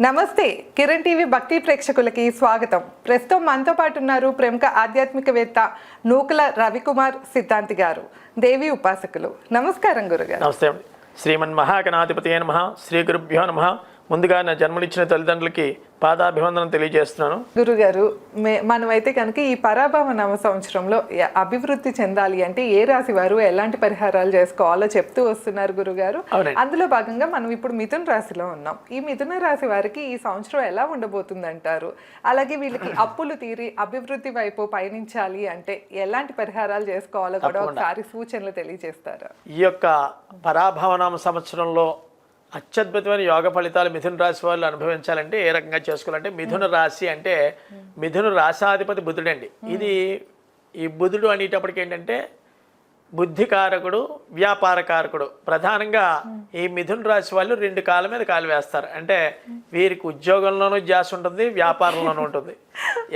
నమస్తే కిరణ్ టీవీ భక్తి ప్రేక్షకులకి స్వాగతం. ప్రస్తుతం మనతో పాటు ఉన్నారు ప్రముఖ ఆధ్యాత్మికవేత్త నూకల రవికుమార్ సిద్ధాంతి గారు, దేవి ఉపాసకులు. నమస్కారం గురుగారు. నమస్తే. శ్రీమన్ మహాగణాధిపతి నమః. శ్రీ గురుభ్యో నమః. ముందుగా నా జన్మనిచ్చిన తల్లిదండ్రులకి పాదాభివందనం తెలియజేస్తున్నాను. గురుగారు, మనమైతే కనుక ఈ పరాభవ నవ సంవత్సరంలో అభివృద్ధి చెందాలి అంటే ఏ రాశి వారు ఎలాంటి పరిహారాలు చేసుకోవాలో చెప్తూ వస్తున్నారు గురుగారు. అందులో భాగంగా మనం ఇప్పుడు మిథున రాశిలో ఉన్నాం. ఈ మిథున రాశి వారికి ఈ సంవత్సరం ఎలా ఉండబోతుంది అంటారు? అలాగే వీళ్ళకి అప్పులు తీరి అభివృద్ధి వైపు పయనించాలి అంటే ఎలాంటి పరిహారాలు చేసుకోవాలో కూడా ఒకసారి సూచనలు తెలియజేస్తారు. ఈ యొక్క పరాభవనామ సంవత్సరంలో అత్యద్భుతమైన యోగ ఫలితాలు మిథున రాశి వాళ్ళు అనుభవించాలంటే ఏ రకంగా చేసుకోవాలంటే, మిథున రాశి అంటే మిథున రాశాధిపతి బుధుడండి. ఇది ఈ బుధుడు అనేటప్పటికి ఏంటంటే బుద్ధికారకుడు, వ్యాపారకారకుడు. ప్రధానంగా ఈ మిథున రాశి వాళ్ళు రెండు కాళ్ళ మీద కాలు వేస్తారు. అంటే వీరికి ఉద్యోగంలోనూ ధ్యాస ఉంటుంది, వ్యాపారంలోనూ ఉంటుంది.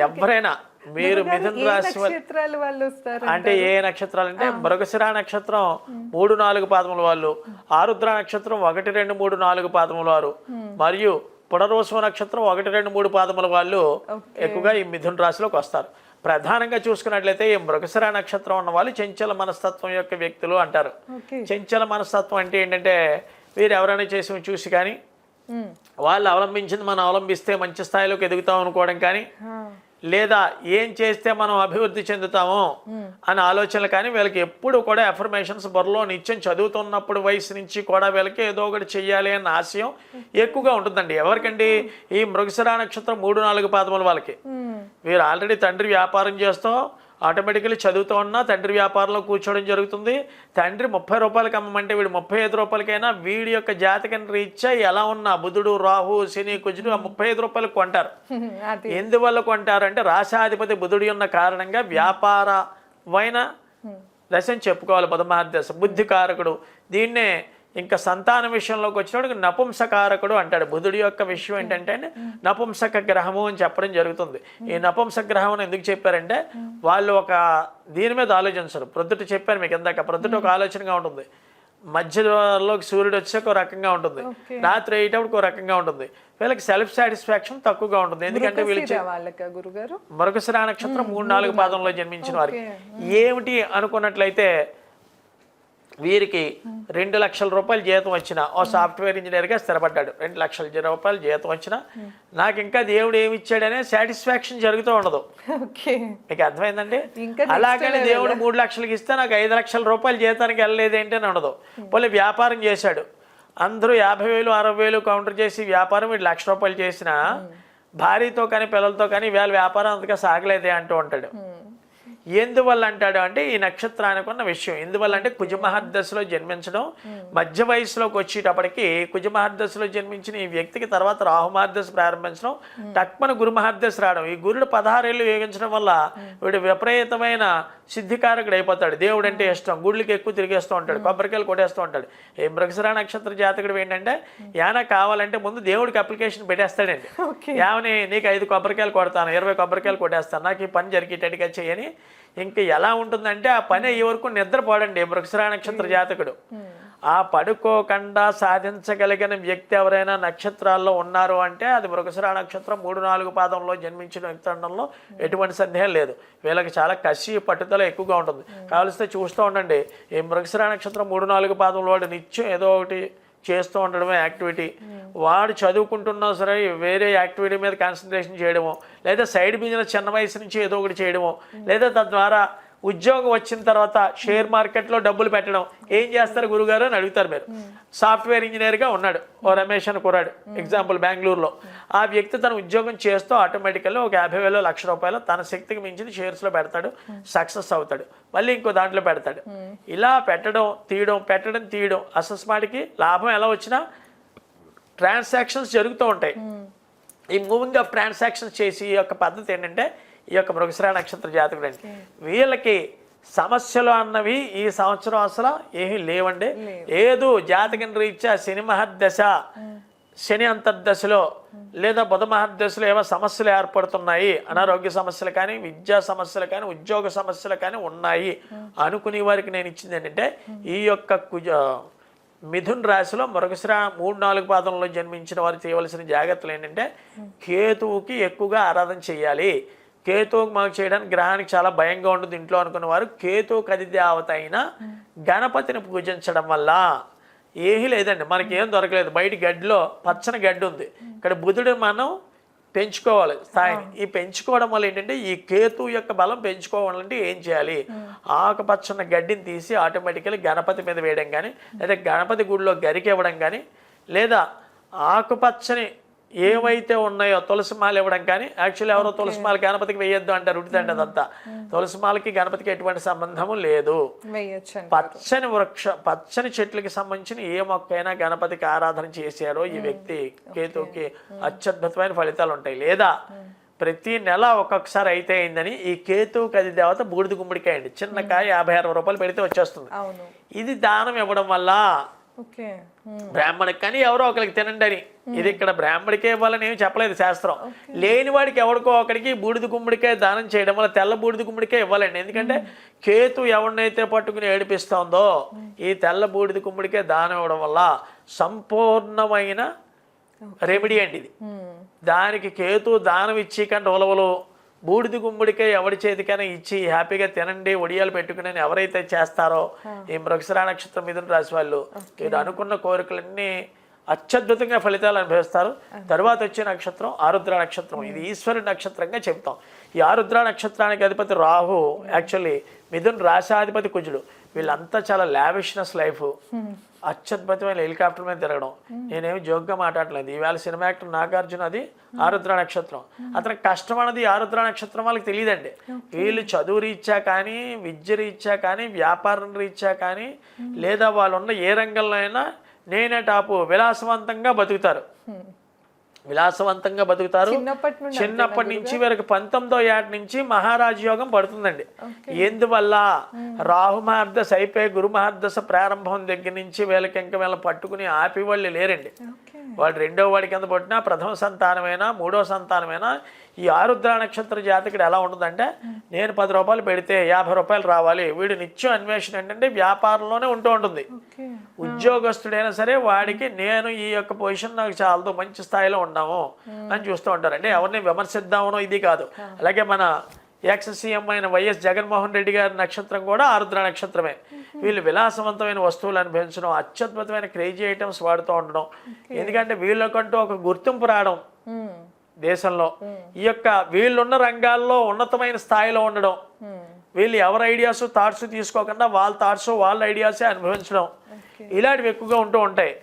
ఎవరైనా మీరు మిథున రాశి వాళ్ళు అంటే ఏ నక్షత్రాలు అంటే మృగశిర నక్షత్రం 3-4 పాదముల వాళ్ళు, ఆరుద్ర నక్షత్రం 1, 2, 3, 4 పాదముల వారు, మరియు పునర్వసు నక్షత్రం 1, 2, 3 పాదముల వాళ్ళు ఎక్కువగా ఈ మిథున రాశిలోకి వస్తారు. ప్రధానంగా చూసుకున్నట్లయితే ఈ మృగశిర నక్షత్రం ఉన్న వాళ్ళు చంచల మనస్తత్వం యొక్క వ్యక్తులు అంటారు. చంచల మనస్తత్వం అంటే ఏంటంటే వీరు ఎవరైనా చేసి చూసి కానీ వాళ్ళు అవలంబించింది మనం అవలంబిస్తే మంచి స్థాయిలోకి ఎదుగుతాం అనుకోవడం కానీ, లేదా ఏం చేస్తే మనం అభివృద్ధి చెందుతామో అనే ఆలోచనలు కానీ వీళ్ళకి ఎప్పుడు కూడా అఫర్మేషన్స్ బుర్రలో నిత్యం చదువుతున్నప్పుడు వయసు నుంచి కూడా వీళ్ళకి ఏదో ఒకటి చెయ్యాలి అన్న ఆశయం ఎక్కువగా ఉంటుందండి. ఎవరికండి? ఈ మృగశిర నక్షత్రం 3-4 పాదముల వాళ్ళకి. వీరు ఆల్రెడీ తండ్రి వ్యాపారం చేస్తూ ఆటోమేటికలీ చదువుతూ ఉన్నా తండ్రి వ్యాపారంలో కూర్చోవడం జరుగుతుంది. తండ్రి 30 రూపాయలకి అమ్మమంటే వీడు 35 రూపాయలకైనా వీడి యొక్క జాతకం రీత్యా ఎలా ఉన్నా బుధుడు, రాహు, శని, కుజుడు 35 రూపాయలకు కొంటారు. ఎందువల్ల కొంటారు అంటే రాశాధిపతి బుధుడి ఉన్న కారణంగా వ్యాపారమైన దశని చెప్పుకోవాలి. బుధమహాదశ బుద్ధికారకుడు. దీన్నే ఇంకా సంతాన విషయంలోకి వచ్చినప్పుడు నపుంసకారకుడు అంటాడు. బుధుడి యొక్క విషయం ఏంటంటే నపుంసక గ్రహము అని చెప్పడం జరుగుతుంది. ఈ నపుంసక గ్రహం అని ఎందుకు చెప్పారంటే వాళ్ళు ఒక దీని మీద ఆలోచించరు. ప్రొద్దుట చెప్పారు మీకు ఇందాక, ప్రొద్దుట ఒక ఆలోచనగా ఉంటుంది, మధ్యలోకి సూర్యుడు వచ్చాక ఒక రకంగా ఉంటుంది, రాత్రి అయ్యేటప్పుడు ఒక రకంగా ఉంటుంది. వీళ్ళకి సెల్ఫ్ సాటిస్ఫాక్షన్ తక్కువగా ఉంటుంది. ఎందుకంటే వీళ్ళు మృగశిర నక్షత్రం 3-4 పాదంలో జన్మించిన వారికి ఏమిటి అనుకున్నట్లయితే వీరికి 2 లక్షల రూపాయలు జీతం వచ్చినా, ఓ సాఫ్ట్వేర్ ఇంజనీర్గా స్థిరపడ్డాడు, 2 లక్షల రూపాయలు జీతం వచ్చినా నాకు ఇంకా దేవుడు ఏమి ఇచ్చాడనే సాటిస్ఫాక్షన్ జరుగుతూ ఉండదు. మీకు అర్థమైందండి? అలాగని దేవుడు 3 లక్షలకి ఇస్తే నాకు 5 లక్షల రూపాయలు జీతానికి వెళ్ళలేదేంటి అని ఉండదు. పోలీ వ్యాపారం చేశాడు, అందరూ 50,000, 60,000 కౌంటర్ చేసి వ్యాపారం వీడు 1,00,000 రూపాయలు చేసినా భార్యతో కానీ పిల్లలతో కానీ వీళ్ళ వ్యాపారం అంతగా సాగలేదే అంటూ ఉంటాడు. ఎందువల్ల అంటాడు అంటే ఈ నక్షత్రానికి ఉన్న విషయం. ఎందువల్ల అంటే కుజమహర్దశలో జన్మించడం, మధ్య వయసులోకి వచ్చేటప్పటికి కుజమహర్దశలో జన్మించిన ఈ వ్యక్తికి తర్వాత రాహుమహర్దశ ప్రారంభించడం, టక్మన గురుమహర్దశ రావడం. ఈ గురుడు 16 ఏళ్ళు యోగించడం వల్ల వీడు విపరీతమైన సిద్ధికారకుడు అయిపోతాడు. దేవుడు అంటే ఇష్టం, గుళ్ళకి ఎక్కువ తిరిగేస్తూ ఉంటాడు, కొబ్బరికాయలు కొట్టేస్తూ ఉంటాడు. ఈ మృగశిర నక్షత్ర జాతకుడు ఏంటంటే ఏమైనా కావాలంటే ముందు దేవుడికి అప్లికేషన్ పెట్టేస్తాడండి. ఏమని, నీకు 5 కొబ్బరికాయలు కొడతాను, 20 కొబ్బరికాయలు కొట్టేస్తాను, నాకు ఈ పని జరిగేటట్టుగా చేయని. ఇంకా ఎలా ఉంటుందంటే ఆ పని అయ్యే వరకు నిద్రపోడండి మృగశిర నక్షత్ర జాతకుడు. ఆ పడుకోకుండా సాధించగలిగిన వ్యక్తి ఎవరైనా నక్షత్రాల్లో ఉన్నారు అంటే అది మృగశిర నక్షత్రం 3-4 పాదంలో జన్మించిన వ్యక్తి అనడంలో ఎటువంటి సందేహం లేదు. వీళ్ళకి చాలా కసి, పట్టుదల ఎక్కువగా ఉంటుంది. కావలిస్తే చూస్తూ ఉండండి, ఈ మృగశిర నక్షత్రం 3-4 పాదంలో వాడు నిత్యం ఏదో ఒకటి చేస్తూ ఉండడమే యాక్టివిటీ. వాడు చదువుకుంటున్నా సరే వేరే యాక్టివిటీ మీద కాన్సన్ట్రేషన్ చేయడమో, లేదా సైడ్ బిజినెస్ చిన్న వయసు నుంచి ఏదో ఒకటి చేయడమో, లేదా తద్వారా ఉద్యోగం వచ్చిన తర్వాత షేర్ మార్కెట్లో డబ్బులు పెట్టడం. ఏం చేస్తారు గురుగారు అని అడుగుతారు మీరు. సాఫ్ట్వేర్ ఇంజనీర్గా ఉన్నాడు ఓ రమేష్ అని కుర్రాడు, ఎగ్జాంపుల్ బెంగళూరులో. ఆ వ్యక్తి తన ఉద్యోగం చేస్తూ ఆటోమేటికల్గా ఒక 50,000, 1,00,000 రూపాయలు తన శక్తికి మించిన షేర్స్లో పెడతాడు, సక్సెస్ అవుతాడు, మళ్ళీ ఇంకో దాంట్లో పెడతాడు. ఇలా పెట్టడం తీయడం అసస్మాటికి లాభం ఎలా వచ్చినా ట్రాన్సాక్షన్స్ జరుగుతూ ఉంటాయి. ఈ మూవింగ్ ఆఫ్ ట్రాన్సాక్షన్స్ చేసి ఈ యొక్క పద్ధతి ఏంటంటే ఈ యొక్క మృగశిర నక్షత్ర జాతకుడు అండి. వీళ్ళకి సమస్యలు అన్నవి ఈ సంవత్సరం అసలు ఏమీ లేవండి. ఏదో జాతకం రీత్యా శని మహర్దశ, శని అంతర్దశలో లేదా బుధ మహర్దశలో ఏవో సమస్యలు ఏర్పడుతున్నాయి, అనారోగ్య సమస్యలు కానీ, విద్యా సమస్యలు కానీ, ఉద్యోగ సమస్యలు కానీ ఉన్నాయి అనుకునే వారికి నేను ఇచ్చింది ఏంటంటే ఈ యొక్క మిథున్ రాశిలో మృగశిర 3-4 పాదంలో జన్మించిన వారు చేయవలసిన జాగ్రత్తలు ఏంటంటే కేతువుకి ఎక్కువగా ఆరాధన చేయాలి. కేతువుకి మాకు చేయడానికి గ్రహానికి చాలా భయంగా ఉంటుంది ఇంట్లో అనుకున్న వారు కేతువుకి అధిదేవత అయిన గణపతిని పూజించడం వల్ల ఏమీ లేదండి, మనకి ఏం దొరకలేదు. బయట గడ్డిలో పచ్చని గడ్డి ఉంది, ఇక్కడ బుధుడు మనం పెంచుకోవాలి స్థాయిని. ఈ పెంచుకోవడం వల్ల ఏంటంటే ఈ కేతు యొక్క బలం పెంచుకోవాలంటే ఏం చేయాలి, ఆకుపచ్చని గడ్డిని తీసి ఆటోమేటికల్లీ గణపతి మీద వేయడం కానీ, లేదా గణపతి గుడిలో గరికి ఇవ్వడం కానీ, లేదా ఆకుపచ్చని ఏవైతే ఉన్నాయో తులసిమాల ఇవ్వడం కానీ. యాక్చువల్లీ ఎవరో తులసిమాల గణపతికి వేయొద్దు అంటారు, ఉడితండి అదంతా. తులసిమాలకి గణపతికి ఎటువంటి సంబంధము లేదు. పచ్చని చెట్లకి సంబంధించిన ఏ మొక్క అయినా గణపతికి ఆరాధన చేశారో ఈ వ్యక్తి కేతువుకి అత్యద్భుతమైన ఫలితాలు ఉంటాయి. లేదా ప్రతి నెల ఒక్కొక్కసారి అయితే అయిందని ఈ కేతువుకి అది దేవత బూడిద గుమ్మడికాయ అండి, చిన్న కాయ 50-60 రూపాయలు పెడితే వచ్చేస్తుంది. ఇది దానం ఇవ్వడం వల్ల బ్రాహ్మణికి కానీ ఎవరో ఒకరికి తినండి అని. ఇది ఇక్కడ బ్రాహ్మడికే ఇవ్వాలని ఏమి చెప్పలేదు శాస్త్రం. లేని వాడికి ఎవరికో ఒకరికి బూడిద గుమ్మడికాయ దానం చేయడం వల్ల తెల్ల బూడిద గుమ్మడికాయ ఇవ్వాలండి. ఎందుకంటే కేతు ఎవరినైతే పట్టుకుని ఏడిపిస్తోందో ఈ తెల్ల బూడిద గుమ్మడికాయ దానం ఇవ్వడం వల్ల సంపూర్ణమైన రెమెడీ అండి ఇది. దానికి కేతు దానం ఇచ్చి కంటే ఉలవలు బూడిద గుమ్మడికాయ ఎవరి చేతికైనా ఇచ్చి హ్యాపీగా తినండి ఒడియాలు పెట్టుకుని ఎవరైతే చేస్తారో ఈ మృగశిర నక్షత్రం మిథున రాశి వాళ్ళు మీరు అనుకున్న కోరికలన్నీ అత్యద్భుతంగా ఫలితాలు అనుభవిస్తారు. తర్వాత వచ్చే నక్షత్రం ఆరుద్ర నక్షత్రం. ఇది ఈశ్వరుడి నక్షత్రంగా చెప్తాం. ఈ ఆరుద్ర నక్షత్రానికి అధిపతి రాహు, యాక్చువల్లీ మిథున్ రాశాధిపతి కుజుడు. వీళ్ళంతా చాలా లావిష్నెస్ లైఫ్, అత్యద్భుతమైన హెలికాప్టర్ మీద తిరగడం. నేనేమి జోక్గా మాట్లాడలేదు. ఈవేళ సినిమా యాక్టర్ నాగార్జున అది ఆరుద్ర నక్షత్రం. అతనికి కష్టం అన్నది ఆరుద్ర నక్షత్రం వాళ్ళకి తెలియదండి. వీళ్ళు చదువు రీత్యా కానీ, విద్య రీత్యా కానీ, వ్యాపారం రీత్యా కానీ, లేదా వాళ్ళు ఉన్న ఏ రంగంలో అయినా నేనే టాపు విలాసవంతంగా బతుకుతారు. చిన్నప్పటి నుంచి వీరికి 19వ ఏట నుంచి మహారాజ యోగం పడుతుందండి. ఎందువల్ల రాహు మహర్దశ అయిపోయి గురు మహర్దశ ప్రారంభం దగ్గర నుంచి వీళ్ళకి ఇంకా వీళ్ళని పట్టుకుని ఆపి వాళ్ళు లేరండి. వాడు 2వ వాడి కింద పుట్టినా, ప్రథమ సంతానమైనా, 3వ సంతానమైనా ఈ ఆరుద్ర నక్షత్ర జాతకుడు ఎలా ఉంటుందంటే నేను 10 రూపాయలు పెడితే 50 రూపాయలు రావాలి. వీడు నిత్యం అన్వేషణ ఏంటంటే వ్యాపారంలోనే ఉంటూ ఉంటుంది. ఉద్యోగస్తుడైనా సరే వాడికి నేను ఈ యొక్క పొజిషన్ నాకు చాలదు, మంచి స్థాయిలో ఉన్నాము అని చూస్తూ ఉంటారు. అంటే ఎవరిని విమర్శిద్దామనో ఇది కాదు. అలాగే మన ఎక్స్ సీఎం అయిన వైఎస్ జగన్మోహన్ రెడ్డి గారి నక్షత్రం కూడా ఆరుద్ర నక్షత్రమే. వీళ్ళు విలాసవంతమైన వస్తువులు అనుభవించడం, అత్యద్భుతమైన క్రేజీ ఐటమ్స్ వాడుతూ ఉండడం. ఎందుకంటే వీళ్ళకంటూ ఒక గుర్తింపు రావడం దేశంలో, ఈ యొక్క వీళ్ళున్న రంగాల్లో ఉన్నతమైన స్థాయిలో ఉండడం, వీళ్ళు ఎవరి ఐడియాస్ థాట్స్ తీసుకోకుండా వాళ్ళ థాట్స్ వాళ్ళ ఐడియాసే అనుభవించడం, ఇలాంటివి ఎక్కువగా ఉంటూ ఉంటాయి.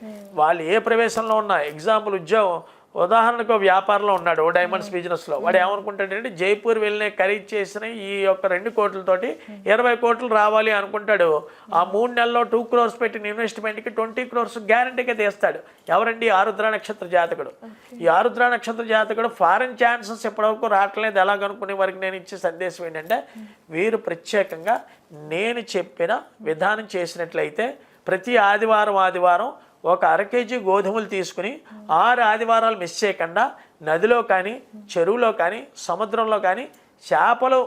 వాళ్ళు ఏ ప్రవేశంలో ఉన్నా, ఎగ్జాంపుల్ ఉద్యోగం, ఉదాహరణకు వ్యాపారంలో ఉన్నాడు ఓ డైమండ్స్ బిజినెస్లో, వాడు ఏమనుకుంటాడంటే జైపూర్ వెళ్ళిన ఖరీదు చేసిన ఈ యొక్క 2 కోట్లతోటి 20 కోట్లు రావాలి అనుకుంటాడు. ఆ 3 నెలల్లో 2 crores పెట్టిన ఇన్వెస్ట్మెంట్కి 20 crores గ్యారంటీగా తీస్తాడు. ఎవరండి? ఆరుద్ర నక్షత్ర జాతకుడు. ఈ ఆరుద్ర నక్షత్ర జాతకుడు ఫారెన్ ఛాన్సెస్ ఎప్పటివరకు రావట్లేదు ఎలాగనుకునే వారికి నేను ఇచ్చే సందేశం ఏంటంటే వీరు ప్రత్యేకంగా నేను చెప్పిన విధానం చేసినట్లయితే ప్రతి ఆదివారం ఒక 1 kg గోధుమలు తీసుకుని 6 ఆదివారాలు మిస్ చేయకుండా నదిలో కానీ, చెరువులో కానీ, సముద్రంలో కానీ చేపలు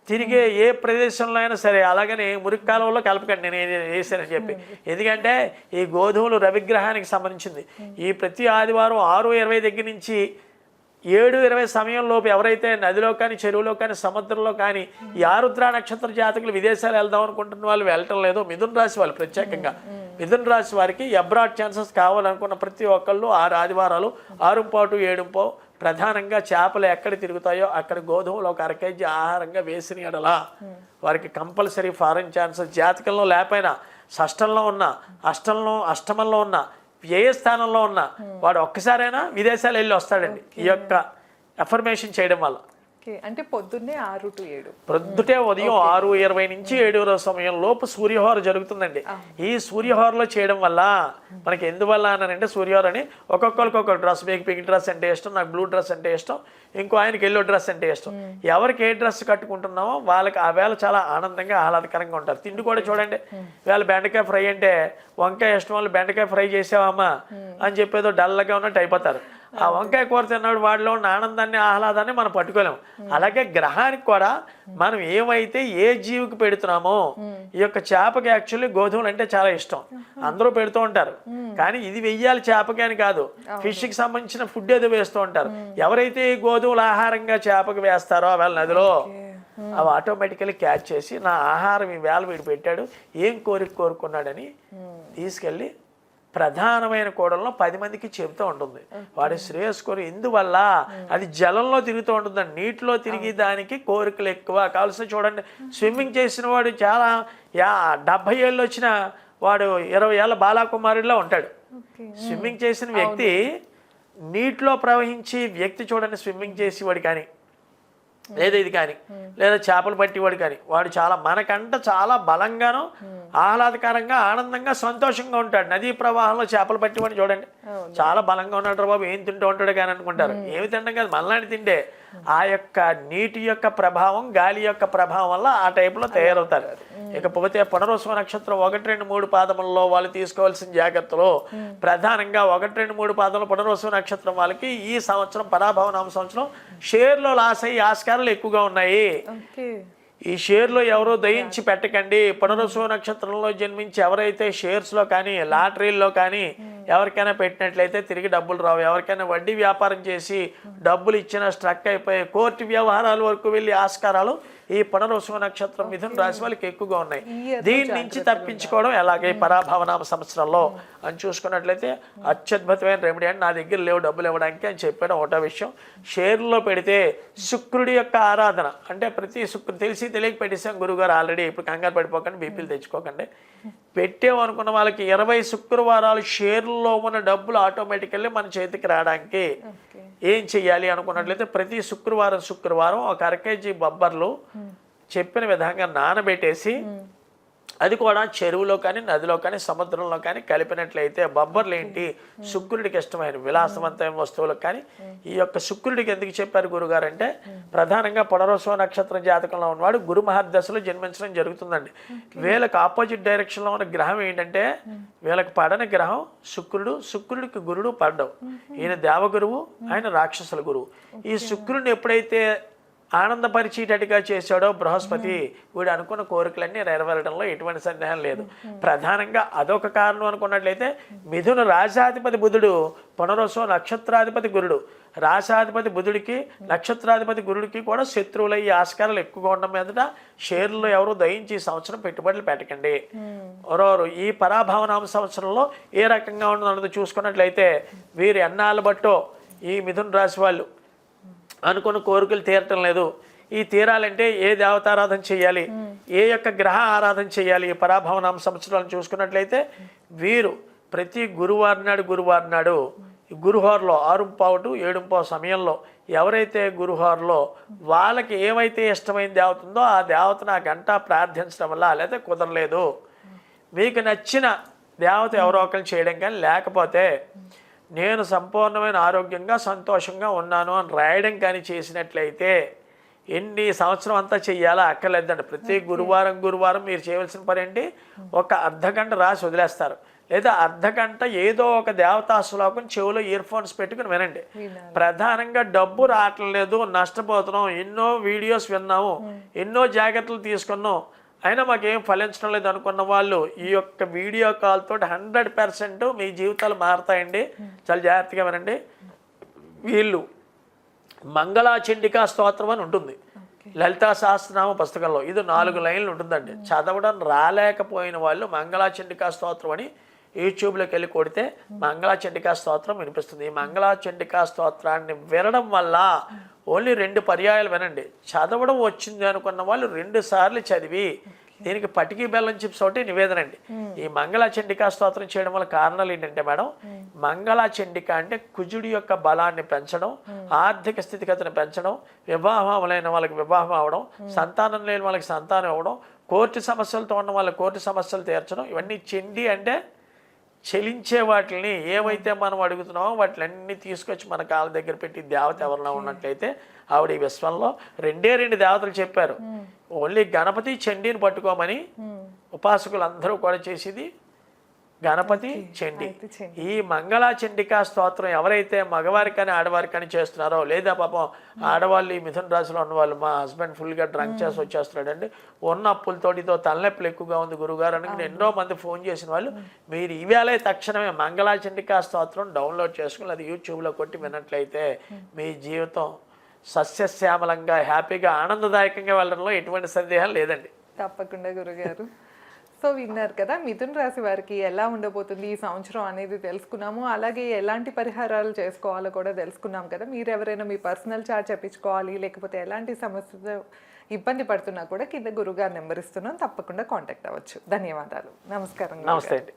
తిరిగే ఏ ప్రదేశంలో అయినా సరే, అలాగని మురికి కాలంలో కలపకండి నేను వేసానని చెప్పి. ఎందుకంటే ఈ గోధుమలు రవిగ్రహానికి సంబంధించింది. ఈ ప్రతి ఆదివారం 6:20 దగ్గర నుంచి 7:20 సమయంలోపు ఎవరైతే నదిలో కానీ, చెరువులో కానీ, సముద్రంలో కానీ ఈ ఆరుద్ర నక్షత్ర జాతకులు విదేశాలు వెళ్దాం అనుకుంటున్న వాళ్ళు వెళ్ళటం లేదు. మిథున రాశి వాళ్ళు ప్రత్యేకంగా మిథున రాశి వారికి అబ్రాడ్ ఛాన్సెస్ కావాలనుకున్న ప్రతి ఒక్కళ్ళు 6 ఆదివారాలు 6:15, 7:15 ప్రధానంగా చేపలు ఎక్కడ తిరుగుతాయో అక్కడ గోధుమలు ఒక 1 kg ఆహారంగా వేసిన ఎడలా వారికి కంపల్సరీ ఫారెన్ ఛాన్సెస్ జాతకంలో లేకపోయినా షష్టంలో ఉన్న, అష్టమంలో ఉన్న, ఏ స్థానంలో ఉన్నా వాడు ఒక్కసారైనా విదేశాలు వెళ్ళి వస్తాడండి ఈ యొక్క అఫర్మేషన్ చేయడం వల్ల. అంటే పొద్దున్నే 6 to 7 ప్రొద్దుటే ఉదయం 6:20 నుంచి 7 సమయం లోపు సూర్యహోర జరుగుతుందండి. ఈ సూర్యహోరలో చేయడం వల్ల మనకి ఎందువల్ల అనంటే సూర్యహోర అని ఒక్కొక్కరికి ఒక్కొక్క డ్రెస్, మీకు పింక్ డ్రెస్ అంటే ఇష్టం, నాకు బ్లూ డ్రెస్ అంటే ఇష్టం, ఇంకో ఆయనకి ఎల్లో డ్రెస్ అంటే ఇష్టం. ఎవరికి ఏ డ్రెస్ కట్టుకుంటున్నామో వాళ్ళకి ఆ వేళ చాలా ఆనందంగా ఆహ్లాదకరంగా ఉంటారు. తిండి కూడా చూడండి, వేళ బెండకాయ ఫ్రై అంటే వంకాయ ఇష్టం వాళ్ళు బెండకాయ ఫ్రై చేసావమ్మా అని చెప్పేదో డల్గా ఉన్నట్టు అయిపోతారు. ఆ వంకాయ కూర తిన్నాడు వాడిలో ఉన్న ఆనందాన్ని ఆహ్లాదాన్ని మనం పట్టుకోలేము. అలాగే గ్రహానికి కూడా మనం ఏమైతే ఏ జీవికి పెడుతున్నామో, ఈ యొక్క చేపకి యాక్చువల్లీ గోధుమలు అంటే చాలా ఇష్టం, అందరూ పెడుతూ ఉంటారు. కానీ ఇది వెయ్యాలి చేపకి అని కాదు, ఫిష్కి సంబంధించిన ఫుడ్ ఏదో వేస్తూ ఉంటారు. ఎవరైతే ఈ గోధుమలు ఆహారంగా చేపకి వేస్తారో వాళ్ళ నదిలో అవి ఆటోమేటికల్లీ క్యాచ్ చేసి నా ఆహారం ఈ వేళ వీడు పెట్టాడు, ఏం కోరుకున్నాడని తీసుకెళ్ళి ప్రధానమైన కోడల్లో 10 మందికి చెబుతూ ఉంటుంది. వాడి శ్రేయస్కోరు ఎందువల్ల అది జలంలో తిరుగుతూ ఉంటుందండి, నీటిలో తిరిగి దానికి కోరికలు ఎక్కువ కావాల్సిన. చూడండి, స్విమ్మింగ్ చేసిన వాడు చాలా 70 ఏళ్ళు వచ్చిన వాడు 20 ఏళ్ళ బాలాకుమారుడిలో ఉంటాడు. స్విమ్మింగ్ చేసిన వ్యక్తి, నీటిలో ప్రవహించి వ్యక్తి చూడండి, స్విమ్మింగ్ చేసేవాడు కానీ లేదా ఇది కానీ లేదా చేపలు పట్టేవాడు కానీ వాడు చాలా మనకంట చాలా బలంగాను ఆహ్లాదకరంగా ఆనందంగా సంతోషంగా ఉంటాడు. నదీ ప్రవాహంలో చేపలు పట్టేవాడిని చూడండి, చాలా బలంగా ఉన్నాడు బాబు, ఏం తింటూ ఉంటాడు కానీ అనుకుంటారు. ఏమి తింటాం కాదు, మళ్ళాంటి తిండే. ఆ యొక్క నీటి యొక్క ప్రభావం, గాలి యొక్క ప్రభావం వల్ల ఆ టైపులో తయారవుతారు. ఇకపోతే పునర్వసు నక్షత్రం 1, 2, 3 పాదములలో వాళ్ళు తీసుకోవాల్సిన జాగ్రత్తలు ప్రధానంగా 1, 2, 3 పాదములు పునర్వసు నక్షత్రం వాళ్ళకి ఈ సంవత్సరం పరాభవనామ సంవత్సరం షేర్లో లాస్ అయ్యి ఆస్కారాలు ఎక్కువగా ఉన్నాయి. ఈ షేర్లో ఎవరో దయించి పెట్టకండి. పునర్వసు నక్షత్రంలో జన్మించి ఎవరైతే షేర్స్లో కానీ లాటరీల్లో కానీ ఎవరికైనా పెట్టినట్లయితే తిరిగి డబ్బులు రావు. ఎవరికైనా వడ్డీ వ్యాపారం చేసి డబ్బులు ఇచ్చిన స్ట్రక్ అయిపోయి కోర్టు వ్యవహారాల వరకు వెళ్ళి ఆస్కారాలు ఈ పునర్వసు నక్షత్రం మిథున రాశి వాళ్ళకి ఎక్కువగా ఉన్నాయి. దీని నుంచి తప్పించుకోవడం ఎలాగే పరాభవనామ సంవత్సరంలో అని చూసుకున్నట్లయితే అత్యద్భుతమైన రెమెడీ అని, నా దగ్గర లేవు డబ్బులు ఇవ్వడానికి అని చెప్పాడు. ఒకటో విషయం, షేర్లో పెడితే శుక్రుడి యొక్క ఆరాధన అంటే ప్రతి శుక్రుడు తెలిసి తెలియక పెట్టేసాం గురుగారు ఆల్రెడీ, ఇప్పుడు కంగారు పడిపోకండి, బీపీలు తెచ్చుకోకండి. పెట్టేమనుకున్న వాళ్ళకి 20 శుక్రవారాలు షేర్లో ఉన్న డబ్బులు ఆటోమేటికల్లీ మన చేతికి రావడానికి ఏం చెయ్యాలి అనుకున్నట్లయితే ప్రతి శుక్రవారం ఒక 1 కేజీ బొబ్బర్లు చెప్పిన విధంగా నానబెట్టేసి అది కూడా చెరువులో కానీ నదిలో కానీ సముద్రంలో కానీ కలిపినట్లయితే బొబ్బర్లు ఏంటి శుక్రుడికి ఇష్టమైన విలాసవంతమైన వస్తువులకు కానీ ఈ యొక్క శుక్రుడికి ఎందుకు చెప్పారు గురుగారు అంటే ప్రధానంగా పునర్వసు నక్షత్రం జాతకంలో ఉన్నవాడు గురు మహర్దశలో జన్మించడం జరుగుతుందండి. వీళ్ళకి ఆపోజిట్ డైరెక్షన్లో ఉన్న గ్రహం ఏంటంటే వీళ్ళకి పడని గ్రహం శుక్రుడు, శుక్రుడికి గురుడు పడ్డవు. ఈయన దేవగురువు, ఆయన రాక్షసుల గురువు. ఈ శుక్రుడిని ఎప్పుడైతే ఆనందపరిచేటట్టుగా చేశాడో బృహస్పతి, వీడు అనుకున్న కోరికలన్నీ నెరవేరడంలో ఎటువంటి సందేహం లేదు. ప్రధానంగా అదొక కారణం అనుకున్నట్లయితే మిథున రాశాధిపతి బుధుడు, పునర్వసు నక్షత్రాధిపతి గురుడు. రాశాధిపతి బుధుడికి నక్షత్రాధిపతి గురుడికి కూడా శత్రువులయ్యే ఆస్కారాలు ఎక్కువగా ఉండడం మీదట షేర్లో ఎవరు దయించి ఈ సంవత్సరం పెట్టుబడులు పెట్టకండి. ఎవరెవరు ఈ పరాభవనామ సంవత్సరంలో ఏ రకంగా ఉన్నదో చూసుకున్నట్లయితే వీరు ఎన్నాళ్ళు బట్టో ఈ మిథున రాశి వాళ్ళు అనుకున్న కోరికలు తీరటం లేదు. ఈ తీరాలంటే ఏ దేవతారాధన చేయాలి, ఏ యొక్క గ్రహ ఆరాధన చేయాలి ఈ పరాభవనామ సంవత్సరాలను చూసుకున్నట్లయితే వీరు ప్రతి గురువారం నాడు గురువారంలో 6:15 to 7:15 సమయంలో ఎవరైతే గురువారంలో వాళ్ళకి ఏమైతే ఇష్టమైన దేవత ఉందో ఆ దేవతను ఆ గంట ప్రార్థించడం వల్ల, లేదా కుదరలేదు మీకు నచ్చిన దేవత ఎవరో ఒకరు చేయడం కానీ, లేకపోతే నేను సంపూర్ణమైన ఆరోగ్యంగా సంతోషంగా ఉన్నాను అని రాయడం కానీ చేసినట్లయితే ఎన్ని సంవత్సరం అంతా చెయ్యాలా అక్కర్లేదండి. ప్రతి గురువారం మీరు చేయవలసిన పని ఏంటి, ఒక అర్ధగంట రాసి వదిలేస్తారు, లేదా అర్ధగంట ఏదో ఒక దేవతా శ్లోకం చెవులో ఇయర్ ఫోన్స్ పెట్టుకుని వినండి. ప్రధానంగా డబ్బు రావట్లేదు, నష్టపోతున్నాం, ఎన్నో వీడియోస్ విన్నాము, ఎన్నో జాగ్రత్తలు తీసుకున్నాం, అయినా మాకేం ఫలించడం లేదు అనుకున్న వాళ్ళు ఈ యొక్క వీడియో కాల్తో 100% మీ జీవితాలు మారుతాయండి. చాలా జాగ్రత్తగా వినండి. వీళ్ళు మంగళాచండికా స్తోత్రం అని ఉంటుంది లలితా సహస్రనామ పుస్తకంలో, ఇది 4 లైన్లు ఉంటుందండి. చదవడం రాలేకపోయిన వాళ్ళు మంగళాచండికా స్తోత్రం అని యూట్యూబ్లోకి వెళ్ళి కొడితే మంగళాచండికా స్తోత్రం వినిపిస్తుంది. ఈ మంగళాచండికా స్తోత్రాన్ని వినడం వల్ల ఓన్లీ 2 పర్యాయాలు వినండి. చదవడం వచ్చింది అనుకున్న వాళ్ళు 2 సార్లు చదివి దీనికి పటికి బెల్లం చిప్స్ ఒకటి నివేదన అండి. ఈ మంగళాచండికా స్తోత్రం చేయడం వల్ల కారణాలు ఏంటంటే మేడం, మంగళాచండిక అంటే కుజుడి యొక్క బలాన్ని పెంచడం, ఆర్థిక స్థితిగతిని పెంచడం, వివాహం లేని వాళ్ళకి వివాహం అవడం, సంతానం లేని వాళ్ళకి సంతానం అవ్వడం, కోర్టు సమస్యలతో ఉన్న వాళ్ళకి కోర్టు సమస్యలు తీర్చడం, ఇవన్నీ చండి అంటే చెలించే వాటిని ఏవైతే మనం అడుగుతున్నామో వాటిలన్నీ తీసుకొచ్చి మన కాళ్ళ దగ్గర పెట్టి దేవత ఎవరైనా ఉన్నట్లయితే ఆవిడ ఈ విశ్వంలో 2 దేవతలు చెప్పారు. ఓన్లీ గణపతి చండీని పట్టుకోమని ఉపాసకులు అందరూ కూడా చేసేది గణపతి చండి. అయితే చండి. ఈ మంగళ చండికా స్తోత్రం ఎవరైతే మగవారికి కానీ ఆడవారికి కానీ చేస్తున్నారో, లేదా పాపం ఆడవాళ్ళు ఈ మిథున రాశిలో ఉన్న వాళ్ళు, మా హస్బెండ్ ఫుల్గా డ్రంక్ చేసి వచ్చేస్తున్నాడండి, ఉన్న అప్పులతోటితో తలనొప్పులు ఎక్కువగా ఉంది గురుగారు అని ఎన్నో మంది ఫోన్ చేసిన వాళ్ళు, మీరు ఈవేళ తక్షణమే మంగళ చండికా స్తోత్రం డౌన్లోడ్ చేసుకుని అది యూట్యూబ్లో కొట్టి విన్నట్లయితే మీ జీవితం సస్యశ్యామలంగా హ్యాపీగా ఆనందదాయకంగా వెళ్ళడంలో ఎటువంటి సందేహం లేదండి. తప్పకుండా గురుగారు. సో విన్నారు కదా, మిథున రాశి వారికి ఎలా ఉండబోతుంది ఈ సంవత్సరం అనేది తెలుసుకున్నాము. అలాగే ఎలాంటి పరిహారాలు చేసుకోవాలో కూడా తెలుసుకున్నాం కదా. మీరు ఎవరైనా మీ పర్సనల్ చార్ట్ చెప్పించుకోవాలి, లేకపోతే ఎలాంటి సమస్యతో ఇబ్బంది పడుతున్నా కూడా కింద గురుగారు నెంబర్ ఇస్తున్నాం, తప్పకుండా కాంటాక్ట్ అవ్వచ్చు. ధన్యవాదాలు. నమస్కారం. నమస్తే అండి.